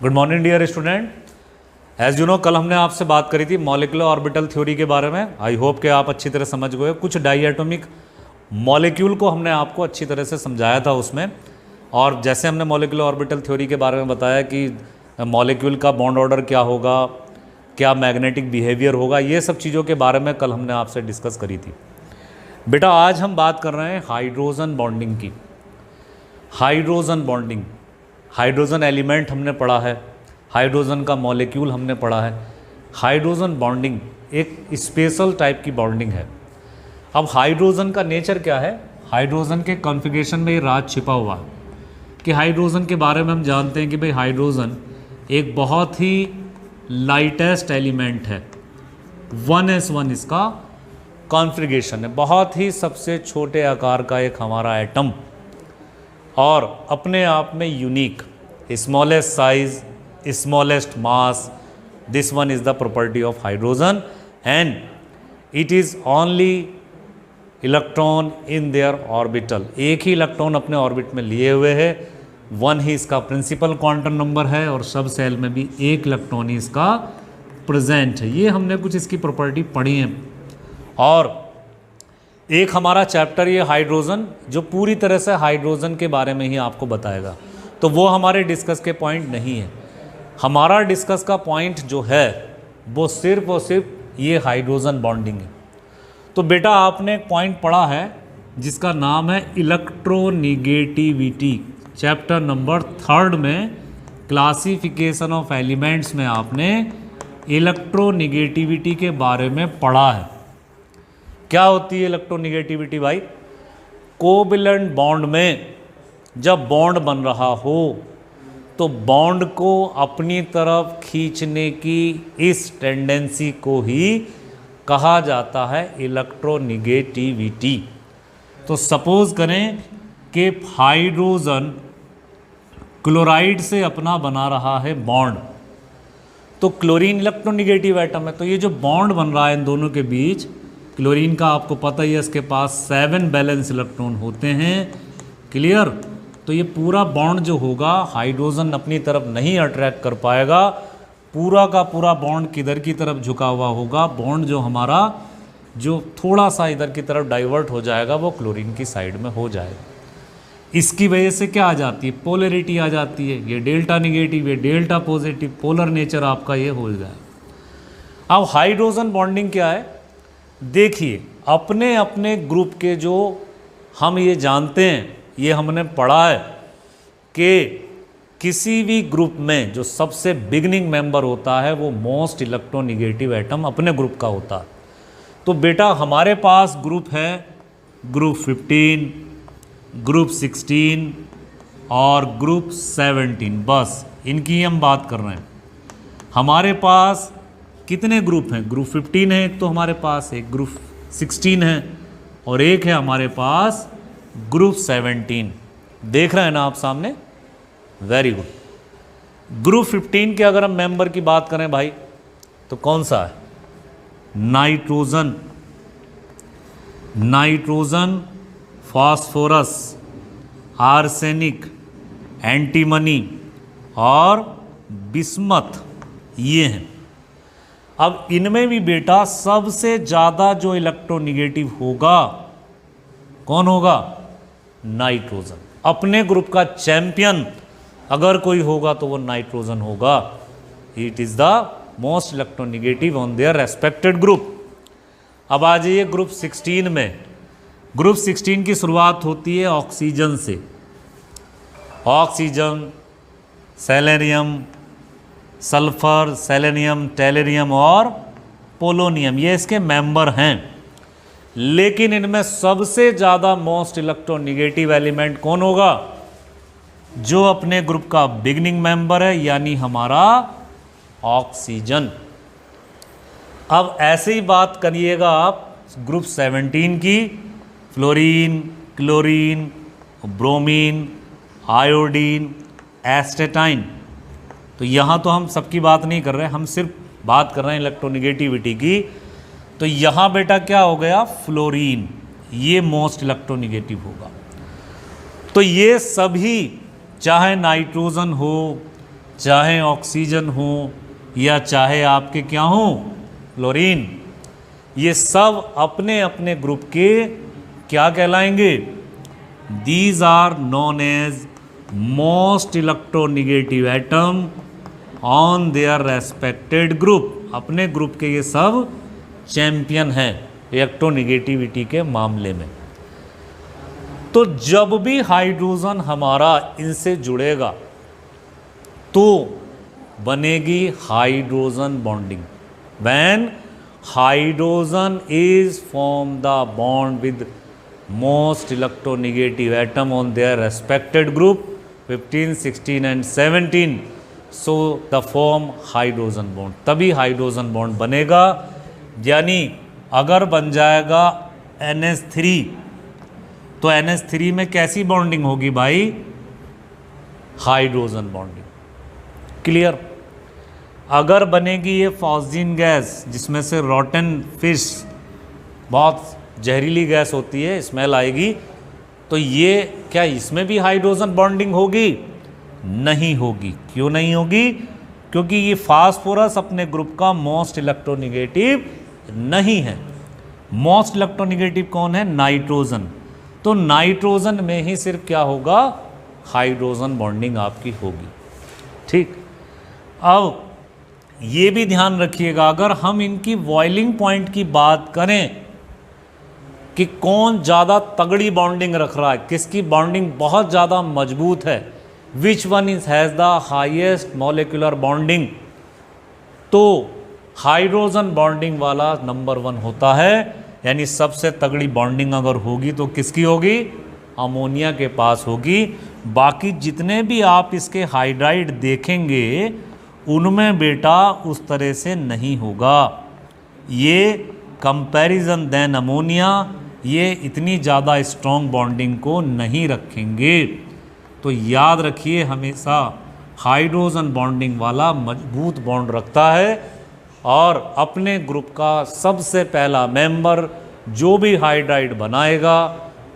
Good morning dear student. As you know कल हमने आपसे बात करी थी मॉलिक्यूलर ऑर्बिटल थ्योरी के बारे में। आई होप कि आप अच्छी तरह समझ गए। कुछ डाईएटॉमिक मॉलिक्यूल को हमने आपको अच्छी तरह से समझाया था उसमें, और जैसे हमने मॉलिक्यूलर ऑर्बिटल थ्योरी के बारे में बताया कि मॉलिक्यूल का बॉन्ड ऑर्डर क्या होगा, क्या मैग्नेटिक बिहेवियर होगा, ये सब चीज़ों के बारे में कल हमने आपसे डिस्कस करी थी। बेटा आज हम बात कर रहे हैं हाइड्रोजन बॉन्डिंग की। हाइड्रोजन बॉन्डिंग, हाइड्रोजन एलिमेंट हमने पढ़ा है, हाइड्रोजन का मॉलिक्यूल हमने पढ़ा है। हाइड्रोजन बॉन्डिंग एक स्पेशल टाइप की बॉन्डिंग है। अब हाइड्रोजन का नेचर क्या है, हाइड्रोजन के कॉन्फ़िगरेशन में ये राज छिपा हुआ है कि हाइड्रोजन के बारे में हम जानते हैं कि भाई हाइड्रोजन एक बहुत ही लाइटेस्ट एलिमेंट है। 1s1 इसका कॉन्फ़िगरेशन है, बहुत ही सबसे छोटे आकार का एक हमारा एटम, और अपने आप में unique, smallest size, smallest mass. This one is the property of hydrogen and it is only electron in their orbital. एक ही इलेक्ट्रॉन अपने ऑर्बिट में लिए हुए है, 1 ही इसका प्रिंसिपल क्वांटम नंबर है, और सब सेल में भी एक इलेक्ट्रॉन ही इसका प्रेजेंट है। ये हमने कुछ इसकी प्रॉपर्टी पढ़ी है। और एक हमारा चैप्टर ये हाइड्रोजन, जो पूरी तरह से हाइड्रोजन के बारे में ही आपको बताएगा, तो वो हमारे डिस्कस के पॉइंट नहीं है। हमारा डिस्कस का पॉइंट जो है वो सिर्फ और सिर्फ ये हाइड्रोजन बॉन्डिंग है। तो बेटा आपने एक पॉइंट पढ़ा है जिसका नाम है इलेक्ट्रोनिगेटिविटी। चैप्टर नंबर 3 में क्लासिफिकेशन ऑफ एलिमेंट्स में आपने इलेक्ट्रोनिगेटिविटी के बारे में पढ़ा है। क्या होती है इलेक्ट्रोनिगेटिविटी भाई? कोवैलेंट बॉन्ड में जब बॉन्ड बन रहा हो तो बॉन्ड को अपनी तरफ खींचने की इस टेंडेंसी को ही कहा जाता है इलेक्ट्रोनिगेटिविटी। तो सपोज करें कि हाइड्रोजन क्लोराइड से अपना बना रहा है बॉन्ड, तो क्लोरीन इलेक्ट्रोनिगेटिव एटम है, तो ये जो बॉन्ड बन रहा है इन दोनों के बीच, क्लोरीन का आपको पता ही है इसके पास 7 बैलेंस इलेक्ट्रॉन होते हैं। क्लियर? तो ये पूरा बॉन्ड जो होगा हाइड्रोजन अपनी तरफ नहीं अट्रैक्ट कर पाएगा, पूरा का पूरा बॉन्ड किधर की तरफ झुका हुआ होगा, बॉन्ड जो हमारा जो थोड़ा सा इधर की तरफ डाइवर्ट हो जाएगा वो क्लोरीन की साइड में हो जाएगा। इसकी वजह से क्या आ जाती है, पोलरिटी आ जाती है। ये डेल्टा निगेटिव, ये डेल्टा पॉजिटिव, पोलर नेचर आपका ये हो जाए। अब हाइड्रोजन बॉन्डिंग क्या है, देखिए अपने अपने ग्रुप के जो हम ये जानते हैं, ये हमने पढ़ा है कि किसी भी ग्रुप में जो सबसे बिगिनिंग मेंबर होता है वो मोस्ट इलेक्ट्रोनिगेटिव एटम अपने ग्रुप का होता है। तो बेटा हमारे पास ग्रुप है ग्रुप 15, ग्रुप 16 और ग्रुप 17, बस इनकी हम बात कर रहे हैं। हमारे पास कितने ग्रुप हैं? ग्रुप 15 है एक, तो हमारे पास एक ग्रुप 16 है, और एक है हमारे पास ग्रुप 17। देख रहे हैं ना आप सामने? Very good. ग्रुप 15 के अगर हम मेंबर की बात करें भाई, तो कौन सा है? Nitrogen, nitrogen, phosphorus, arsenic, antimony और बिस्मथ, ये हैं। अब इनमें भी बेटा सबसे ज़्यादा जो इलेक्ट्रोनिगेटिव होगा कौन होगा? नाइट्रोजन। अपने ग्रुप का चैंपियन अगर कोई होगा तो वो नाइट्रोजन होगा। It is the most electronegative on their respected group. अब आ जाइए ग्रुप 16 में। ग्रुप 16 की शुरुआत होती है ऑक्सीजन से। ऑक्सीजन, सेलेनियम, सल्फर, सेलेनियम, टेलेरियम और पोलोनियम, ये इसके मेंबर हैं। लेकिन इनमें सबसे ज़्यादा मोस्ट इलेक्ट्रोनिगेटिव एलिमेंट कौन होगा? जो अपने ग्रुप का बिगिनिंग मेंबर है, यानी हमारा ऑक्सीजन। अब ऐसे ही बात करिएगा आप ग्रुप 17 की। Fluorine, chlorine, bromine, iodine, astatine. तो यहाँ तो हम सबकी बात नहीं कर रहे, हम सिर्फ बात कर रहे हैं इलेक्ट्रोनिगेटिविटी की। तो यहाँ बेटा क्या हो गया? फ्लोरीन, ये मोस्ट इलेक्ट्रोनिगेटिव होगा। तो ये सभी, चाहे नाइट्रोजन हो, चाहे ऑक्सीजन हो या चाहे आपके क्या हो क्लोरीन, ये सब अपने अपने ग्रुप के क्या कहलाएंगे? These are known as most electronegative atom on their respected group. अपने ग्रुप के ये सब चैंपियन हैं इलेक्ट्रोनिगेटिविटी के मामले में। तो जब भी हाइड्रोजन हमारा इनसे जुड़ेगा तो बनेगी hydrogen bonding. When hydrogen is form the bond with most electronegative atom on their respected group 15, 16 and 17, so the form hydrogen bond, तभी हाइड्रोजन बॉन्ड बनेगा। यानी अगर बन जाएगा NH3 तो NH3 में कैसी बॉन्डिंग होगी भाई? Hydrogen bonding. क्लियर? अगर बनेगी ये फॉस्जीन गैस जिसमें से रॉटन फिश, बहुत जहरीली गैस होती है, स्मेल आएगी, तो ये क्या इसमें भी हाइड्रोजन बॉन्डिंग होगी? नहीं होगी। क्यों नहीं होगी? क्योंकि ये फास्फोरस अपने ग्रुप का मोस्ट इलेक्ट्रोनिगेटिव नहीं है। मोस्ट इलेक्ट्रोनिगेटिव कौन है? नाइट्रोजन। तो नाइट्रोजन में ही सिर्फ क्या होगा? हाइड्रोजन बॉन्डिंग आपकी होगी। ठीक, अब ये भी ध्यान रखिएगा, अगर हम इनकी बॉइलिंग पॉइंट की बात करें कि कौन ज़्यादा तगड़ी बॉन्डिंग रख रहा है, किसकी बॉन्डिंग बहुत ज़्यादा मजबूत है, which one is has the highest molecular bonding, तो हाइड्रोजन बॉन्डिंग वाला नंबर 1 होता है। यानी सबसे तगड़ी बॉन्डिंग अगर होगी तो किसकी होगी? अमोनिया के पास होगी। बाकी जितने भी आप इसके हाइड्राइड देखेंगे उनमें बेटा उस तरह से नहीं होगा। ये कंपैरिजन देन अमोनिया, ये इतनी ज़्यादा स्ट्रॉन्ग बॉन्डिंग को नहीं रखेंगे। तो याद रखिए हमेशा हाइड्रोजन बॉन्डिंग वाला मजबूत बॉन्ड रखता है और अपने ग्रुप का सबसे पहला मेंबर जो भी हाइड्राइड बनाएगा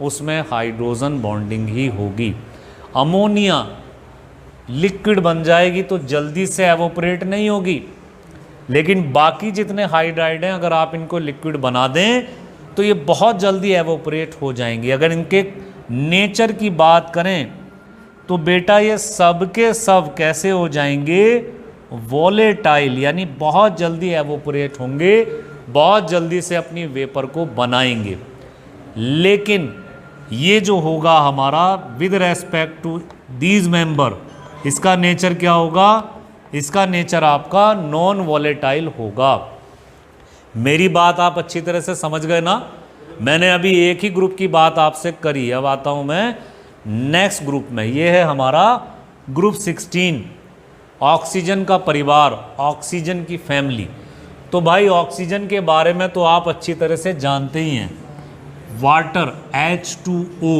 उसमें हाइड्रोजन बॉन्डिंग ही होगी। अमोनिया लिक्विड बन जाएगी तो जल्दी से एवोपरेट नहीं होगी, लेकिन बाकी जितने हाइड्राइड हैं अगर आप इनको लिक्विड बना दें तो ये बहुत जल्दी एवोपरेट हो जाएंगे। अगर इनके नेचर की बात करें तो बेटा ये सब के सब कैसे हो जाएंगे? वोलेटाइल, यानी बहुत जल्दी एवोपरेट होंगे, बहुत जल्दी से अपनी वेपर को बनाएंगे। लेकिन ये जो होगा हमारा with respect to these member, इसका नेचर क्या होगा? इसका नेचर आपका नॉन वॉलेटाइल होगा। मेरी बात आप अच्छी तरह से समझ गए ना? मैंने अभी एक ही ग्रुप की बात आपसे करी, अब आता हूं मैं नेक्स्ट ग्रुप में। ये है हमारा ग्रुप 16, ऑक्सीजन का परिवार, ऑक्सीजन की फैमिली। तो भाई ऑक्सीजन के बारे में तो आप अच्छी तरह से जानते ही हैं, वाटर H2O,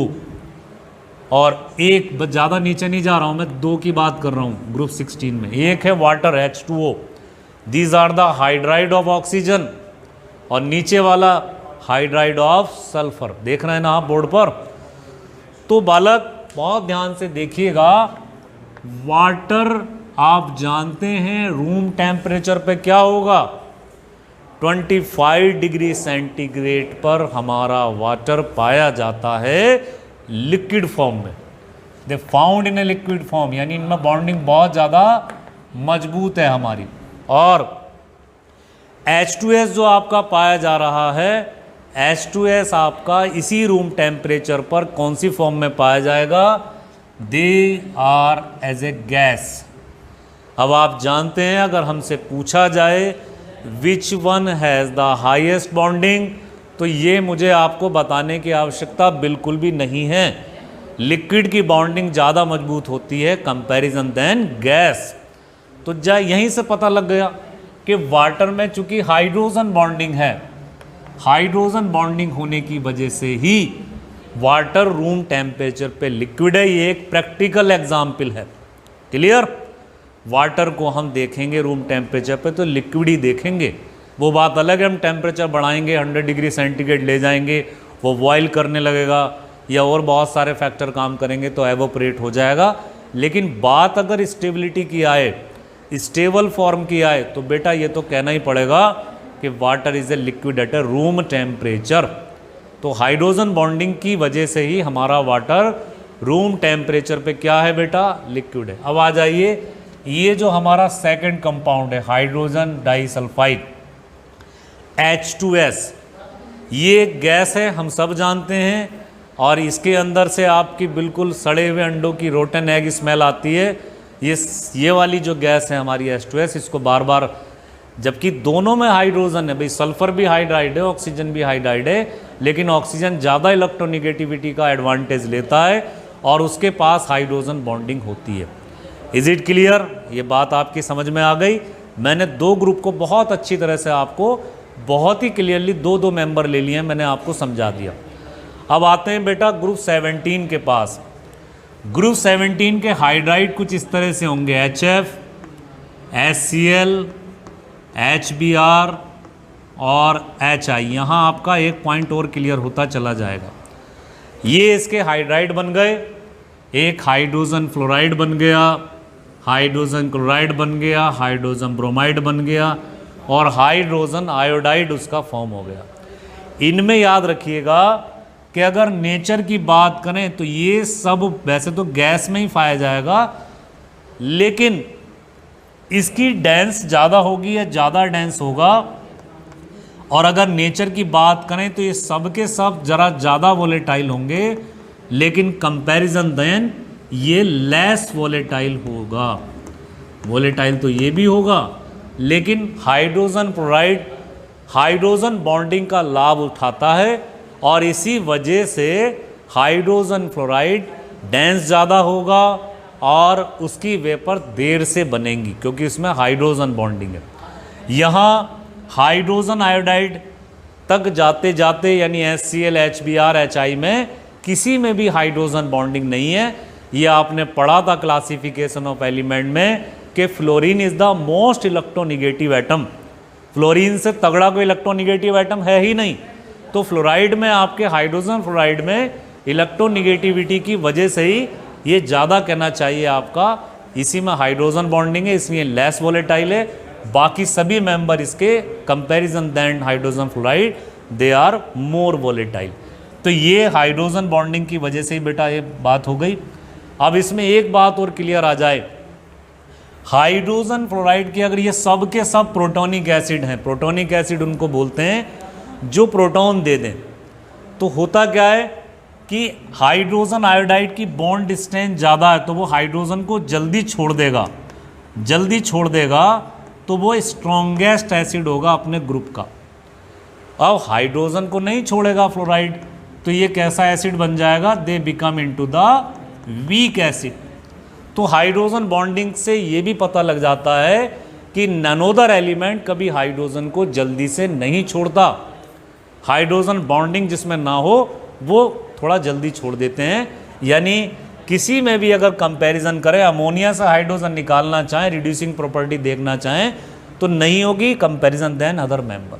और एक ज़्यादा नीचे नहीं जा रहा हूँ मैं, 2 की बात कर रहा हूँ ग्रुप 16 में। एक है water H2O, these are the hydride of oxygen, और नीचे वाला हाइड्राइड ऑफ सल्फर। देख रहे हैं ना आप बोर्ड पर? तो बालक बहुत ध्यान से देखिएगा, वाटर आप जानते हैं रूम टेम्परेचर पे क्या होगा? 25 डिग्री सेंटीग्रेड पर हमारा वाटर पाया जाता है लिक्विड फॉर्म में। They found in a liquid form, यानी इनमें बॉन्डिंग बहुत ज़्यादा मजबूत है हमारी। और H2S जो आपका पाया जा रहा है, H2S आपका इसी रूम टेम्परेचर पर कौन सी फॉर्म में पाया जाएगा? They are as a gas. अब आप जानते हैं अगर हमसे पूछा जाए which one has the highest bonding, तो ये मुझे आपको बताने की आवश्यकता बिल्कुल भी नहीं है। लिक्विड की बॉन्डिंग ज़्यादा मजबूत होती है कंपैरिजन देन गैस। तो यहीं से पता लग गया कि वाटर में चूंकि हाइड्रोजन बॉन्डिंग है, हाइड्रोजन बॉन्डिंग होने की वजह से ही वाटर रूम टेम्परेचर पे लिक्विड है। ये एक प्रैक्टिकल एग्जाम्पल है। क्लियर? वाटर को हम देखेंगे रूम टेम्परेचर पे तो लिक्विड ही देखेंगे। वो बात अलग है हम टेम्परेचर बढ़ाएंगे, 100 डिग्री सेंटीग्रेड ले जाएंगे, वो बॉयल करने लगेगा या और बहुत सारे फैक्टर काम करेंगे तो एवोपरेट हो जाएगा। लेकिन बात अगर स्टेबिलिटी की आए, स्टेबल फॉर्म की आए, तो बेटा ये तो कहना ही पड़ेगा कि water is a liquid at A room temperature. तो हाइड्रोजन बॉन्डिंग की वजह से ही हमारा वाटर रूम टेम्परेचर पे क्या है बेटा, लिक्विड है। अब आ जाइए, ये जो हमारा सेकंड कंपाउंड है हाइड्रोजन डाइसल्फाइड H2S, ये गैस है, हम सब जानते हैं, और इसके अंदर से आपकी बिल्कुल सड़े हुए अंडों की रोटन एग स्मेल आती है। ये वाली जो गैस है हमारी H2S, इसको बार बार, जबकि दोनों में हाइड्रोजन है भाई, सल्फर भी हाइड्राइड है, ऑक्सीजन भी हाइड्राइड है, लेकिन ऑक्सीजन ज़्यादा इलेक्ट्रोनिगेटिविटी का एडवांटेज लेता है और उसके पास हाइड्रोजन बॉन्डिंग होती है। Is it clear? ये बात आपकी समझ में आ गई। मैंने दो ग्रुप को बहुत अच्छी तरह से आपको बहुत ही क्लियरली दो दो मेंबर ले लिए हैं, मैंने आपको समझा दिया। अब आते हैं बेटा ग्रुप 17 के पास। ग्रुप 17 के हाइड्राइड कुछ इस तरह से होंगे, HF, HCl, HBr और HI। यहाँ आपका एक पॉइंट और क्लियर होता चला जाएगा। ये इसके हाइड्राइड बन गए, एक हाइड्रोजन फ्लोराइड बन गया, हाइड्रोजन क्लोराइड बन गया, हाइड्रोजन ब्रोमाइड बन गया, और हाइड्रोजन आयोडाइड उसका फॉर्म हो गया। इनमें याद रखिएगा कि अगर नेचर की बात करें तो ये सब वैसे तो गैस में ही पाया जाएगा, लेकिन इसकी डेंस ज़्यादा होगी या ज़्यादा डेंस होगा। और अगर नेचर की बात करें तो ये सब के सब ज़रा ज़्यादा वोलेटाइल होंगे, लेकिन कंपैरिजन देन ये लेस वोलेटाइल होगा। वोलेटाइल तो ये भी होगा, लेकिन हाइड्रोजन फ्लोराइड हाइड्रोजन बॉन्डिंग का लाभ उठाता है, और इसी वजह से हाइड्रोजन फ्लोराइड डेंस ज़्यादा होगा और उसकी वेपर देर से बनेंगी, क्योंकि इसमें हाइड्रोजन बॉन्डिंग है। यहाँ हाइड्रोजन आयोडाइड तक जाते जाते यानी HCl, HBr, HI में किसी में भी हाइड्रोजन बॉन्डिंग नहीं है। ये आपने पढ़ा था क्लासिफिकेशन ऑफ एलिमेंट में कि fluorine is the most electronegative atom. Fluorine से तगड़ा कोई इलेक्ट्रोनिगेटिव एटम है ही नहीं। तो फ्लोराइड में आपके हाइड्रोजन फ्लोराइड में इलेक्ट्रोनिगेटिविटी की वजह से ही ये ज़्यादा कहना चाहिए आपका, इसी में हाइड्रोजन बॉन्डिंग है, इसलिए लेस वोलेटाइल है। बाकी सभी मेंबर इसके comparison than hydrogen fluoride they are more volatile. तो ये हाइड्रोजन बॉन्डिंग की वजह से ही बेटा ये बात हो गई। अब इसमें एक बात और क्लियर आ जाए, हाइड्रोजन फ्लोराइड के अगर ये सब के सब प्रोटोनिक एसिड हैं, प्रोटोनिक एसिड उनको बोलते हैं जो प्रोटॉन दे दें, तो होता क्या है कि हाइड्रोजन आयोडाइड की बॉन्ड डिस्टेंस ज़्यादा है, तो वो हाइड्रोजन को जल्दी छोड़ देगा, जल्दी छोड़ देगा, तो वो स्ट्रॉन्गेस्ट एसिड होगा अपने ग्रुप का। अब हाइड्रोजन को नहीं छोड़ेगा फ्लोराइड, तो ये कैसा एसिड बन जाएगा, they become into the weak acid. तो हाइड्रोजन बॉन्डिंग से ये भी पता लग जाता है कि नैनोदर एलिमेंट कभी हाइड्रोजन को जल्दी से नहीं छोड़ता। हाइड्रोजन बॉन्डिंग जिसमें ना हो वो थोड़ा जल्दी छोड़ देते हैं। यानी किसी में भी अगर कंपैरिजन करें, अमोनिया से हाइड्रोजन निकालना चाहें, रिड्यूसिंग प्रॉपर्टी देखना चाहें, तो नहीं होगी कंपैरिजन देन अदर मेंबर।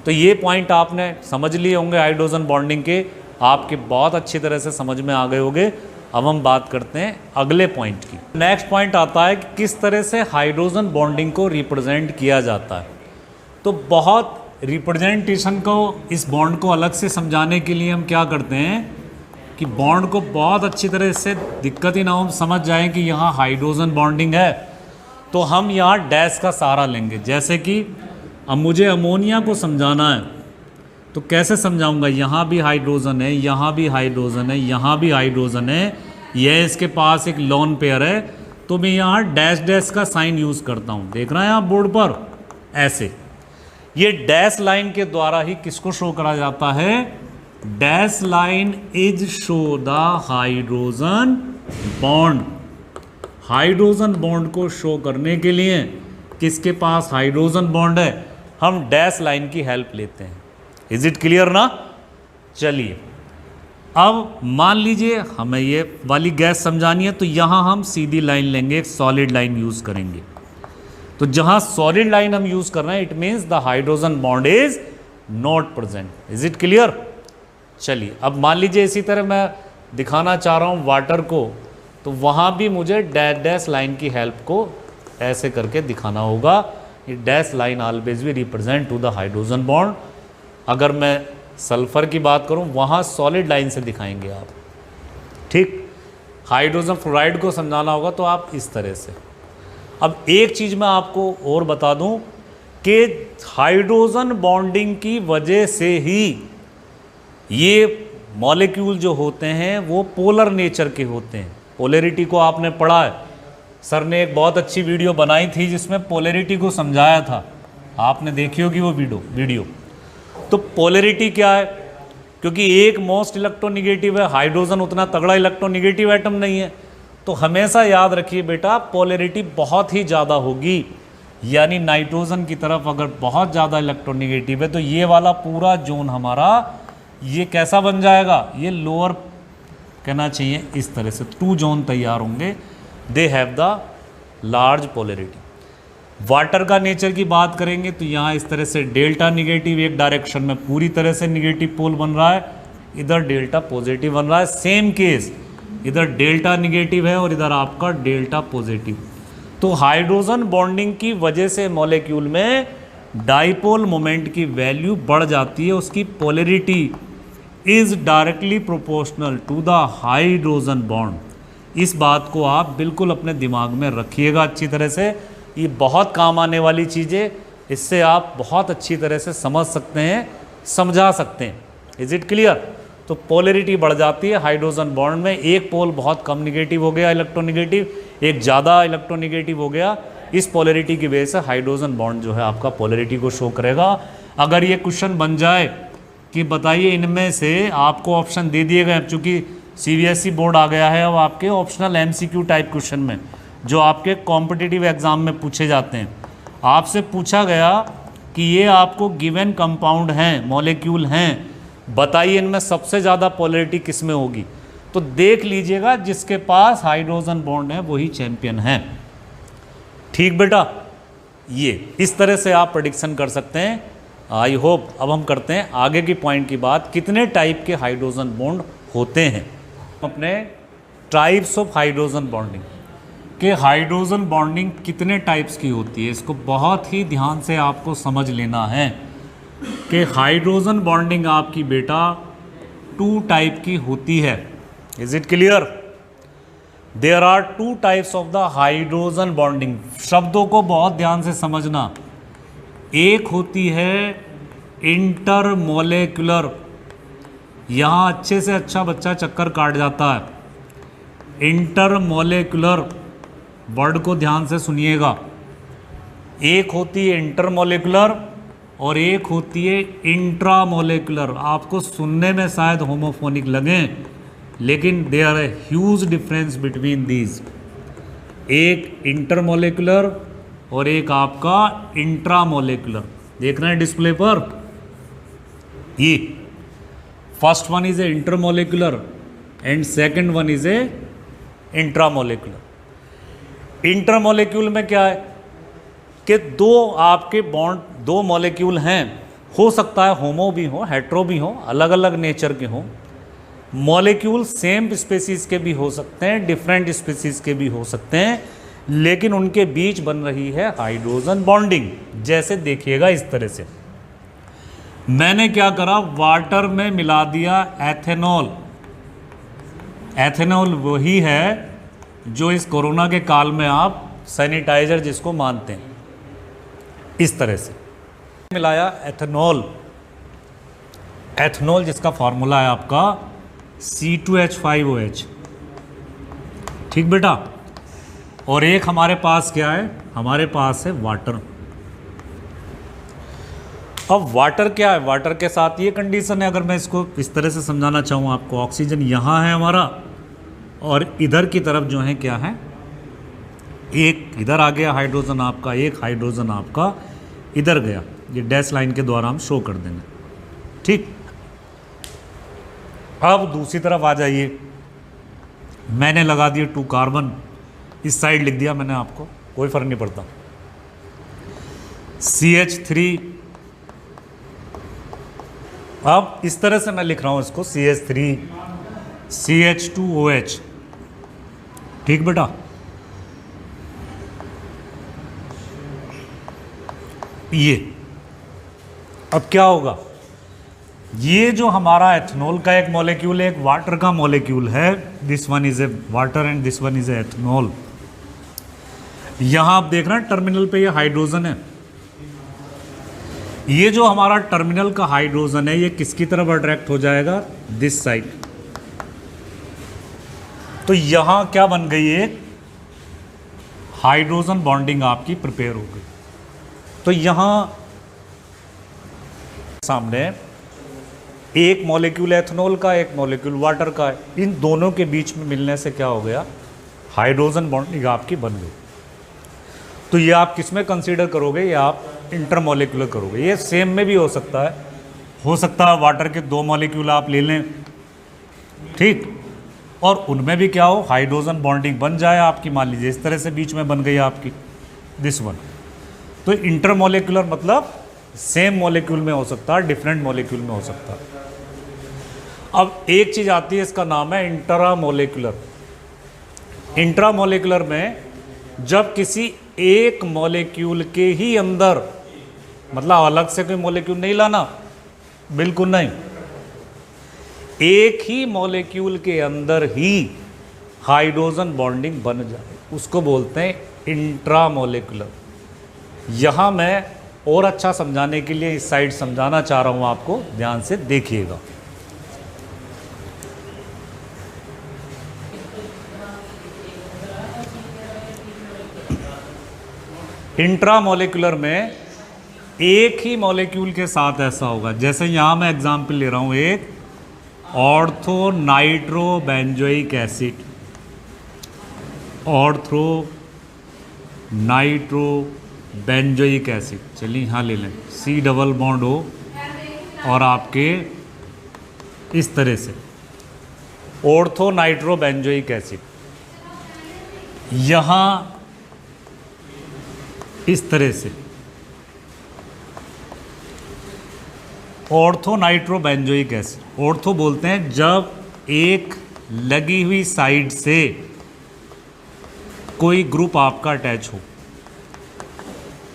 तो ये पॉइंट आपने समझ लिए होंगे हाइड्रोजन बॉन्डिंग के, आपके बहुत अच्छी तरह से समझ में आ गए होंगे। अब हम बात करते हैं अगले पॉइंट की। नेक्स्ट पॉइंट आता है कि किस तरह से हाइड्रोजन बॉन्डिंग को रिप्रेजेंट किया जाता है। तो बहुत रिप्रेजेंटेशन को, इस बॉन्ड को अलग से समझाने के लिए हम क्या करते हैं कि बॉन्ड को बहुत अच्छी तरह से दिक्कत ही ना हो, समझ जाएं कि यहाँ हाइड्रोजन बॉन्डिंग है, तो हम यहाँ डैश का सहारा लेंगे। जैसे कि अब मुझे अमोनिया को समझाना है, तो कैसे समझाऊंगा, यहाँ भी हाइड्रोजन है, यहाँ भी हाइड्रोजन है, यहाँ भी हाइड्रोजन है, यह इसके पास एक लोन पेयर है, तो मैं यहाँ डैश डैश का साइन यूज़ करता हूँ। देख रहे हैं आप बोर्ड पर, ऐसे ये डैश लाइन के द्वारा ही किसको शो करा जाता है, dash line is show the hydrogen bond. Hydrogen bond को शो करने के लिए किसके पास हाइड्रोजन बॉन्ड है, हम डैश लाइन की हेल्प लेते हैं। इज इट क्लियर ना? चलिए अब मान लीजिए हमें ये वाली गैस समझानी है, तो यहाँ हम सीधी लाइन लेंगे, एक सॉलिड लाइन यूज़ करेंगे। तो जहाँ सॉलिड लाइन हम यूज़ कर रहे हैं, it means the hydrogen bond is not present. Is it clear? चलिए अब मान लीजिए इसी तरह मैं दिखाना चाह रहा हूँ वाटर को, तो वहाँ भी मुझे डैश डैश लाइन की हेल्प को ऐसे करके दिखाना होगा। ये डैश लाइन ऑलवेज भी represent to the hydrogen bond. अगर मैं सल्फर की बात करूँ वहाँ सॉलिड लाइन से दिखाएंगे आप, ठीक। हाइड्रोजन फ्लोराइड को समझाना होगा तो आप इस तरह से। अब एक चीज़ मैं आपको और बता दूं कि हाइड्रोजन बॉन्डिंग की वजह से ही ये मॉलिक्यूल जो होते हैं वो पोलर नेचर के होते हैं। पोलैरिटी को आपने पढ़ा है, सर ने एक बहुत अच्छी वीडियो बनाई थी जिसमें पोलैरिटी को समझाया था, आपने देखी होगी वो वीडियो। तो पोलैरिटी क्या है, क्योंकि एक मोस्ट इलेक्ट्रोनिगेटिव है, हाइड्रोजन उतना तगड़ा इलेक्ट्रोनिगेटिव एटम नहीं है, तो हमेशा याद रखिए बेटा पोलैरिटी बहुत ही ज़्यादा होगी। यानी नाइट्रोजन की तरफ अगर बहुत ज़्यादा इलेक्ट्रोनिगेटिव है तो ये वाला पूरा जोन हमारा ये कैसा बन जाएगा, ये लोअर कहना चाहिए, इस तरह से 2 जोन तैयार होंगे। They have the large polarity. Water का नेचर की बात करेंगे तो यहाँ इस तरह से डेल्टा निगेटिव एक डायरेक्शन में पूरी तरह से निगेटिव पोल बन रहा है, इधर डेल्टा पॉजिटिव बन रहा है। सेम केस इधर डेल्टा निगेटिव है और इधर आपका डेल्टा पॉजिटिव। तो हाइड्रोजन बॉन्डिंग की वजह से मॉलिक्यूल में डाइपोल मोमेंट की वैल्यू बढ़ जाती है, उसकी polarity is directly proportional to the hydrogen bond. इस बात को आप बिल्कुल अपने दिमाग में रखिएगा अच्छी तरह से, ये बहुत काम आने वाली चीज़ें, इससे आप बहुत अच्छी तरह से समझ सकते हैं, समझा सकते हैं। Is it clear? तो पोलैरिटी बढ़ जाती है हाइड्रोजन बॉन्ड में, एक पोल बहुत कम निगेटिव हो गया इलेक्ट्रोनिगेटिव, एक ज़्यादा इलेक्ट्रोनिगेटिव हो गया, इस पोलैरिटी की वजह से हाइड्रोजन बॉन्ड जो है आपका पोलैरिटी को शो करेगा। अगर ये क्वेश्चन बन जाए कि बताइए इनमें से आपको ऑप्शन दे दिए गए, चूँकि CBSE बोर्ड आ गया है अब आपके ऑप्शनल MCQ टाइप क्वेश्चन में जो आपके कॉम्पिटिटिव एग्ज़ाम में पूछे जाते हैं, आपसे पूछा गया कि ये आपको गिवन कंपाउंड हैं, मॉलिक्यूल हैं, बताइए इनमें सबसे ज़्यादा पोलैरिटी किस में होगी। तो देख लीजिएगा जिसके पास हाइड्रोजन बॉन्ड है वही चैंपियन है, ठीक बेटा। ये इस तरह से आप प्रेडिक्शन कर सकते हैं। आई होप अब हम करते हैं आगे की पॉइंट की बात, कितने टाइप के हाइड्रोजन बॉन्ड होते हैं। अपने टाइप्स ऑफ हाइड्रोजन बॉन्डिंग कि हाइड्रोजन बॉन्डिंग कितने टाइप्स की होती है, इसको बहुत ही ध्यान से आपको समझ लेना है कि हाइड्रोजन बॉन्डिंग आपकी बेटा 2 टाइप की होती है। Is it clear? There are 2 types of the hydrogen bonding. शब्दों को बहुत ध्यान से समझना। एक होती है इंटरमोलेक्युलर, यहाँ अच्छे से अच्छा बच्चा चक्कर काट जाता है। इंटरमोलेक्युलर वर्ड को ध्यान से सुनिएगा। एक होती है इंटरमोलेक्युलर और एक होती है इंट्रामोलेक्युलर। आपको सुनने में शायद होमोफोनिक लगें, लेकिन देयर है ह्यूज डिफरेंस बिटवीन दीज। एक इंटरमोलेक्युलर और एक आपका इंट्रामोलेक्युलर। देख रहे हैं डिस्प्ले पर, ये first one is a intermolecular and second one is a intramolecular. Intermolecule में क्या है कि दो आपके बॉन्ड, 2 मॉलिक्यूल हैं, हो सकता है होमो भी हो, हेट्रो भी हो, अलग अलग नेचर के हों। मॉलिक्यूल सेम स्पीसीज के भी हो सकते हैं, डिफरेंट स्पीसीज के भी हो सकते हैं, लेकिन उनके बीच बन रही है हाइड्रोजन बॉन्डिंग। जैसे देखिएगा इस तरह से, मैंने क्या करा, वाटर में मिला दिया एथेनॉल। एथेनॉल वही है जो इस कोरोना के काल में आप सैनिटाइजर जिसको मानते हैं, इस तरह से मिलाया एथेनॉल। एथेनॉल जिसका फॉर्मूला है आपका C2H5OH, ठीक बेटा। और एक हमारे पास क्या है, हमारे पास है वाटर। अब वाटर क्या है, वाटर के साथ ये कंडीशन है, अगर मैं इसको इस तरह से समझाना चाहूँ आपको, ऑक्सीजन यहाँ है हमारा और इधर की तरफ जो है क्या है, एक इधर आ गया हाइड्रोजन आपका, एक हाइड्रोजन आपका इधर गया। ये डैश लाइन के द्वारा हम शो कर देंगे, ठीक। अब दूसरी तरफ आ जाइए, मैंने लगा दिए 2 कार्बन, इस साइड लिख दिया मैंने, आपको कोई फर्क नहीं पड़ता। CH3, अब इस तरह से मैं लिख रहा हूं इसको, CH3, CH2OH, ठीक बेटा। ये अब क्या होगा, ये जो हमारा एथनॉल का एक मॉलिक्यूल है, एक वाटर का मॉलिक्यूल है, this one is A water and this one is A ethanol. यहां आप देख रहे हैं टर्मिनल पे ये हाइड्रोजन है। ये जो हमारा टर्मिनल का हाइड्रोजन है ये किसकी तरफ अट्रैक्ट हो जाएगा, दिस साइड। तो यहां क्या बन गई, एक हाइड्रोजन बॉन्डिंग आपकी प्रिपेयर हो गई। तो यहां सामने एक मॉलिक्यूल एथनॉल का, एक मॉलिक्यूल वाटर का है, इन दोनों के बीच में मिलने से क्या हो गया, हाइड्रोजन बॉन्डिंग आपकी बन गई। तो ये आप किस में कंसीडर करोगे, ये आप इंटरमॉलिक्यूलर करोगे। ये सेम में भी हो सकता है वाटर के 2 मॉलिक्यूल आप ले लें, ठीक, और उनमें भी क्या हो, हाइड्रोजन बॉन्डिंग बन जाए आपकी। मान लीजिए इस तरह से बीच में बन गई आपकी दिस वन। तो इंटरमॉलिक्यूलर मतलब सेम मॉलिक्यूल में हो सकता है, डिफरेंट मॉलिक्यूल में हो सकता है। अब एक चीज आती है, इसका नाम है इंट्रामॉलिक्यूलर। इंट्रामॉलिक्यूलर में जब किसी एक मॉलिक्यूल के ही अंदर, मतलब अलग से कोई मॉलिक्यूल नहीं लाना, बिल्कुल नहीं, एक ही मॉलिक्यूल के अंदर ही हाइड्रोजन बॉन्डिंग बन जाए, उसको बोलते हैं इंट्रामॉलिक्यूलर। यहां मैं और अच्छा समझाने के लिए इस साइड समझाना चाह रहा हूं आपको, ध्यान से देखिएगा। इंट्रामॉलिक्यूलर में एक ही मॉलिक्यूल के साथ ऐसा होगा, जैसे यहां मैं एग्जांपल ले रहा हूं, एक ortho nitrobenzoic acid, ortho nitrobenzoic acid, चलिए यहां ले लें, C डबल बॉन्ड हो और आपके इस तरह से ऑर्थो नाइट्रोबेंजोइक एसिड, यहां इस तरह से ऑर्थो नाइट्रोबेंजोइक एसिड। ऑर्थो बोलते हैं जब एक लगी हुई साइड से कोई ग्रुप आपका अटैच हो,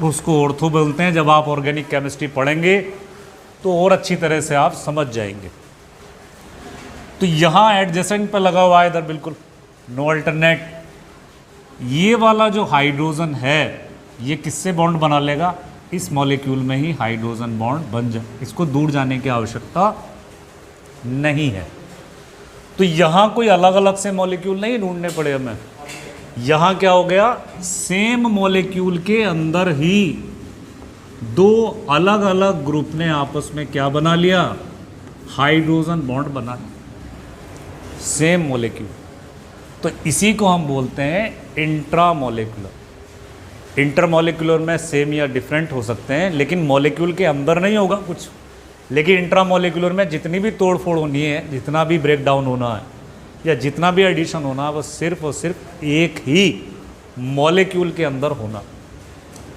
उसको ऑर्थो बोलते हैं। जब आप ऑर्गेनिक केमिस्ट्री पढ़ेंगे तो और अच्छी तरह से आप समझ जाएंगे। तो यहां एडजेसेंट पे लगा हुआ है इधर, बिल्कुल नो अल्टरनेट। ये वाला जो हाइड्रोजन है ये किससे बॉन्ड बना लेगा, इस मॉलिक्यूल में ही हाइड्रोजन बॉन्ड बन जाए, इसको दूर जाने की आवश्यकता नहीं है। तो यहां कोई अलग अलग से मॉलिक्यूल नहीं ढूंढने पड़े हमें। यहां क्या हो गया, सेम मॉलिक्यूल के अंदर ही 2 अलग अलग ग्रुप ने आपस में क्या बना लिया, हाइड्रोजन बॉन्ड बना लिया, सेम मॉलिक्यूल। तो इसी को हम बोलते हैं इंट्रामॉलिक्यूलर। इंटरमॉलिक्यूलर में सेम या डिफरेंट हो सकते हैं, लेकिन मॉलिक्यूल के अंदर नहीं होगा कुछ। लेकिन इंट्रामॉलिक्यूलर में जितनी भी तोड़फोड़ होनी है, जितना भी ब्रेक डाउन होना है या जितना भी एडिशन होना है, वो सिर्फ और सिर्फ एक ही मॉलिक्यूल के अंदर होना,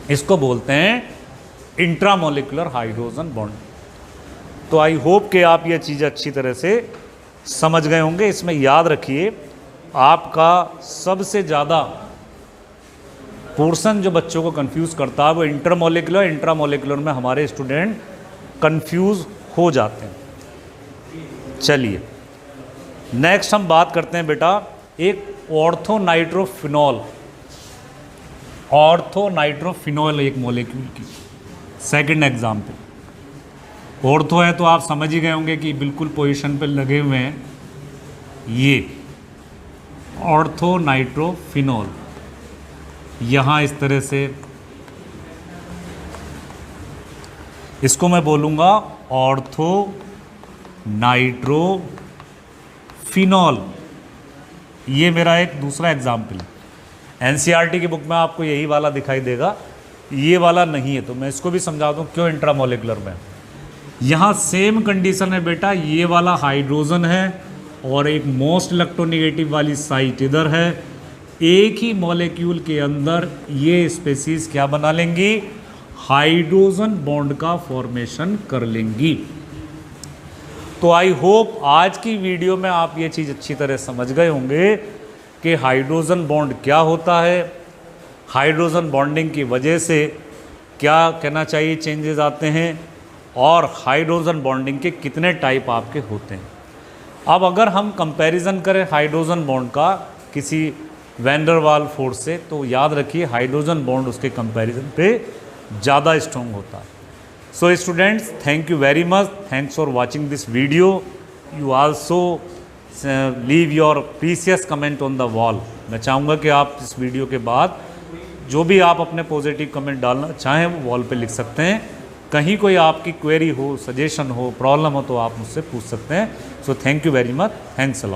इसको बोलते हैं इंट्रामॉलिक्यूलर हाइड्रोजन बॉन्ड। तो आई होप कि आप ये चीज़ अच्छी तरह से समझ गए होंगे। इसमें याद रखिए, आपका सबसे ज़्यादा पोर्शन जो बच्चों को कंफ्यूज करता है वो इंटरमॉलिक्यूलर, इंट्रामॉलिक्यूलर में हमारे स्टूडेंट कंफ्यूज हो जाते हैं। चलिए नेक्स्ट हम बात करते हैं बेटा एक ऑर्थोनाइट्रोफिनॉल। ऑर्थोनाइट्रोफिनॉल एक मॉलिक्यूल की सेकंड एग्जाम्पल। ऑर्थो है तो आप समझ ही गए होंगे कि बिल्कुल पोजीशन पे लगे हुए हैं, ये ऑर्थोनाइट्रोफिनॉल। यहाँ इस तरह से इसको मैं बोलूँगा ऑर्थो नाइट्रोफिनॉल। ये मेरा एक दूसरा एग्जाम्पल है। एनसीईआरटी की बुक में आपको यही वाला दिखाई देगा, ये वाला नहीं है। तो मैं इसको भी समझा दूँ क्यों इंट्रामॉलिक्यूलर में। यहाँ सेम कंडीशन है बेटा, ये वाला हाइड्रोजन है और एक मोस्ट इलेक्ट्रोनेगेटिव वाली साइट इधर है। एक ही मॉलिक्यूल के अंदर ये स्पेसीज क्या बना लेंगी, हाइड्रोजन बॉन्ड का फॉर्मेशन कर लेंगी। तो आई होप आज की वीडियो में आप ये चीज़ अच्छी तरह समझ गए होंगे कि हाइड्रोजन बॉन्ड क्या होता है, हाइड्रोजन बॉन्डिंग की वजह से क्या कहना चाहिए चेंजेस आते हैं, और हाइड्रोजन बॉन्डिंग के कितने टाइप आपके होते हैं। अब अगर हम कंपैरिजन करें हाइड्रोजन बॉन्ड का किसी वैन डर वाल फोर्स से, तो याद रखिए हाइड्रोजन बॉन्ड उसके कंपैरिजन पे ज़्यादा स्ट्रॉन्ग होता है। So students, thank you very much, thanks for watching this video. You also leave your precious comment on the wall. मैं चाहूँगा कि आप इस वीडियो के बाद जो भी आप अपने पॉजिटिव कमेंट डालना चाहें वो वॉल पे लिख सकते हैं। कहीं कोई आपकी क्वेरी हो, सजेशन हो, प्रॉब्लम हो तो आप मुझसे पूछ सकते हैं। So thank you very much, thanks a lot.